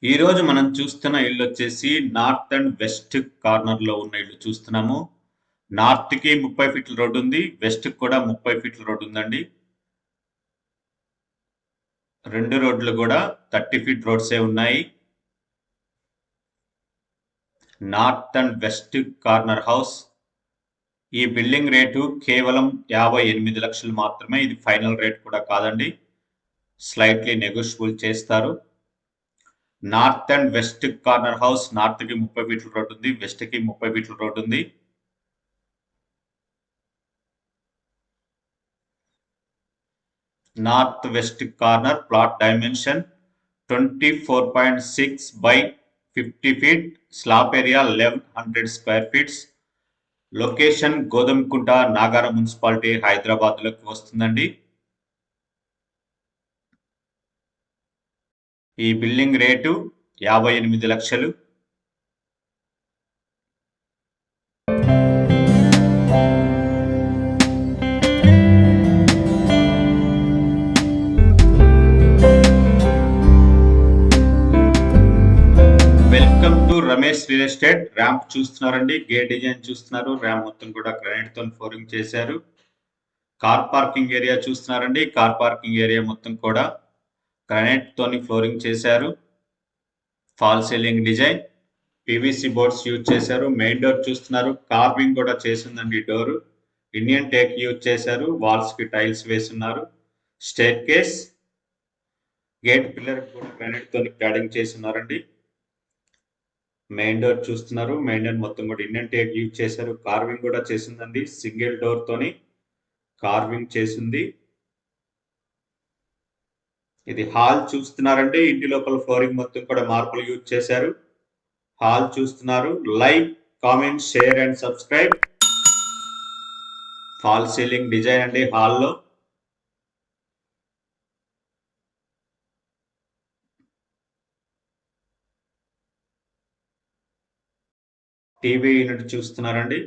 ఈ రోజు మనం చూస్తున్న ఇల్లు వచ్చేసి నార్త్ అండ్ వెస్ట్ కార్నర్ లో ఉన్న ఇల్లు చూస్తున్నాము. నార్త్ కి 30 ఫీట్ల రోడ్డు ఉంది. వెస్ట్ కి కూడా 30 ఫీట్ల రోడ్డు ఉందండి. రెండు రోడ్లు కూడా 30 ఫీట్ రోడ్సే ఉన్నాయి. North and west corner house. ఈ బిల్డింగ్ రేటు కేవలం 58 లక్షలు మాత్రమే. ఇది ఫైనల్ రేట్ కూడా కాదండి. స్లైట్లీ నెగోషియబుల్ చేస్తారు. North and west corner house. North కి 30 ఫీట్ల రోడ్డు ఉంది. వెస్ట్ కి 30 ఫీట్ల రోడ్డు ఉంది. North west corner plot dimension 24.6 by 50 feet. Slab area 1100 square feets. Location Godhumakunta, Nagaram municipality, Hyderabad లోకి వస్తుందండి. ఈ బిల్డింగ్ రేటు 58 లక్షలు. Welcome to Ramesh real estate. Ramp చూస్తున్నారండి, గేట్ డిజైన్ చూస్తున్నారు. ర్యాంప్ మొత్తం కూడా గ్రానైట్ తో ఫ్లోరింగ్ చేశారు. కార్ పార్కింగ్ ఏరియా చూస్తున్నారండి. కార్ పార్కింగ్ ఏరియా మొత్తం కూడా గ్రానైట్ తోని ఫ్లోరింగ్ చేశారు. Fall ceiling design, PVC boards use చేశారు. మెయిన్ డోర్ చూస్తున్నారు, కార్వింగ్ కూడా చేసిందండి. డోర్ ఇండియన్ టేక్ యూజ్ చేశారు. వాల్స్ కి టైల్స్ వేస్తున్నారు. స్టేర్ కేస్, గేట్ పిల్లర్ కూడా గ్రానైట్ తోని క్లాడింగ్ చేస్తున్నారండి. మెయిన్ డోర్ చూస్తున్నారు. మెయిన్ డోర్ మొత్తం కూడా ఇండియన్ టేక్ యూజ్ చేశారు. కార్వింగ్ కూడా చేసిందండి. సింగిల్ డోర్ తోని కార్వింగ్ చేసింది. ఇది హాల్ చూస్తున్నారండి. ఇంటి లోపల ఫ్లోరింగ్ మొత్తం కూడా మార్బుల్ యూజ్ చేశారు. హాల్ చూస్తున్నారు. Like, comment, share and subscribe. Fall ceiling design అండి హాల్లో. టీవీ యూనిట్ చూస్తున్నారండి.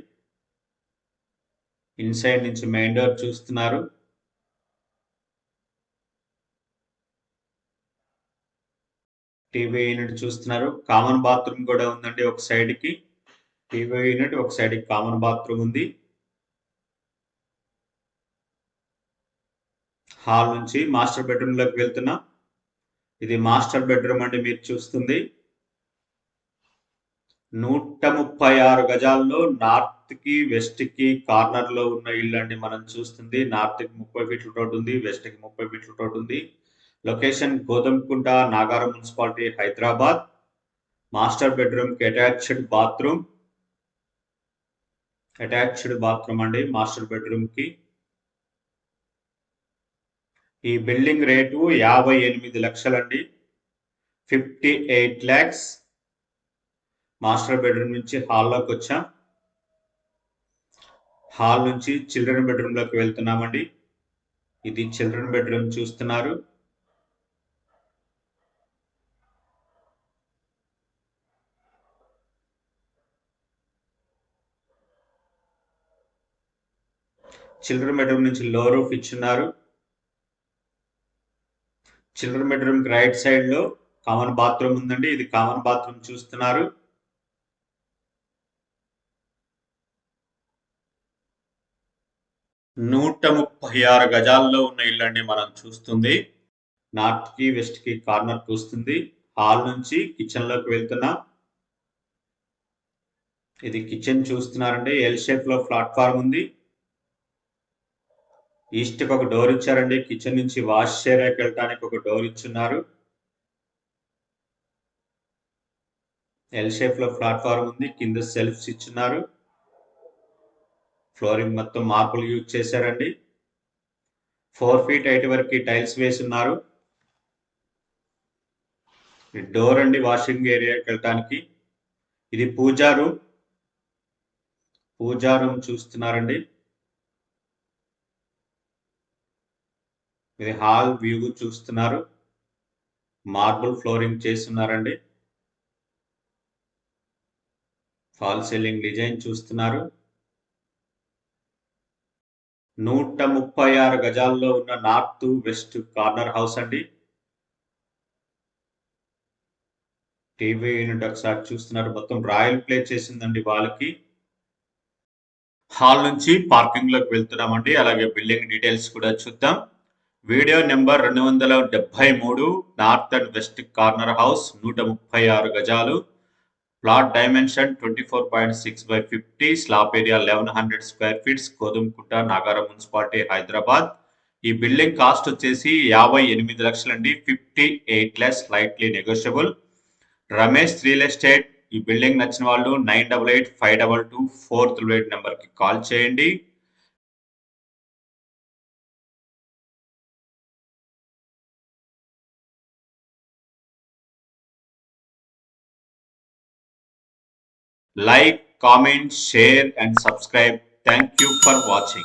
ఇన్సైడ్ నుంచి మెయిన్ డోర్ చూస్తున్నారు. టీవీ యూనిట్ చూస్తున్నారు. కామన్ బాత్రూమ్ కూడా ఉందండి ఒక సైడ్ కి. టీవీ యూనిట్ ఒక సైడ్ కి కామన్ బాత్రూమ్ ఉంది. హాల్ నుంచి మాస్టర్ బెడ్రూమ్ లోకి వెళ్తున్నాం. ఇది మాస్టర్ బెడ్రూమ్ అండి మీరు చూస్తుంది. 136 గజాల్లో నార్త్ కి వెస్ట్ కి కార్నర్ లో ఉన్న ఇల్లు అండి మనం చూస్తుంది. నార్త్ కి 30 ఫీట్ల రోడ్ ఉంది. వెస్ట్ కి 30 ఫీట్ల రోడ్ ఉంది. Location Godhumakunta, Nagaram municipality, Hyderabad. Master bedroom కి అటాచ్డ్ బాత్రూమ్. అండి మాస్టర్ బెడ్రూమ్ కి. ఈ బిల్డింగ్ రేటు 58 లక్షలండి. 58 lakhs. మాస్టర్ బెడ్రూమ్ నుంచి హాల్లోకి వచ్చాం. హాల్ నుంచి చిల్డ్రన్ బెడ్రూమ్ లోకి వెళ్తున్నామండి. ఇది చిల్డ్రన్ బెడ్రూమ్ చూస్తున్నారు. చిల్డ్రన్ బెడ్రూమ్ నుంచి లో రూఫ్ ఇచ్చున్నారు. చిల్డ్రన్ బెడ్రూమ్ కి రైట్ సైడ్ లో కామన్ బాత్రూమ్ ఉందండి. ఇది కామన్ బాత్రూమ్ చూస్తున్నారు. నూట 36 గజాల్లో ఉన్న ఇల్లు అండి మనం చూస్తుంది. నార్త్ కి వెస్ట్ కి కార్నర్ కి వస్తుంది. హాల్ నుంచి కిచెన్ లోకి వెళ్తున్నాం. ఇది కిచెన్ చూస్తున్నారండి. ఎల్ షేప్ లో ప్లాట్ఫామ్ ఉంది. ఈస్ట్ కి ఒక డోర్ ఇచ్చారండి. కిచెన్ నుంచి వాష్ ఏరియాకి వెళ్ళడానికి ఒక డోర్ ఇచ్చున్నారు. ఎల్ షేప్ లో ప్లాట్ఫామ్ ఉంది. కింద సెల్ఫ్స్ ఇచ్చున్నారు. ఫ్లోరింగ్ మొత్తం మార్బుల్ యూజ్ చేశారండి. 4 feet హైట్ వరకు టైల్స్ వేసున్నారు. డోర్ అండి వాషింగ్ ఏరియాకి వెళ్ళడానికి. ఇది పూజా రూమ్. చూస్తున్నారండి. ఇది హాల్ వ్యూ చూస్తున్నారు. మార్బుల్ ఫ్లోరింగ్ చేస్తున్నారండి. ఫాల్ సీలింగ్ డిజైన్ చూస్తున్నారు. 136 గజాల్లో ఉన్న నార్త్ వెస్ట్ కార్నర్ హౌస్ అండి. టీవీ యూనిట్ ఒకసారి చూస్తున్నారు. మొత్తం రాయల్ ప్లే చేసిందండి వాళ్ళకి. హాల్ నుంచి పార్కింగ్ లోకి వెళ్తున్నామండి. అలాగే బిల్డింగ్ డీటెయిల్స్ కూడా చూద్దాం. Video number 273, north and west corner house, 136 గజాలు. Plot dimension 24.6/50, slab area 1100 square feets, Kodunkunta, Nagaram municipality, Hyderabad. ఈ బిల్డింగ్ కాస్ట్ వచ్చేసి 58 లక్షలండి. 58 less, slightly negotiable. Ramesh real estate. ఈ బిల్డింగ్ నచ్చిన వాళ్ళు 9885222488 నెంబర్కి కాల్ చేయండి. Like, comment, share and subscribe. Thank you for watching.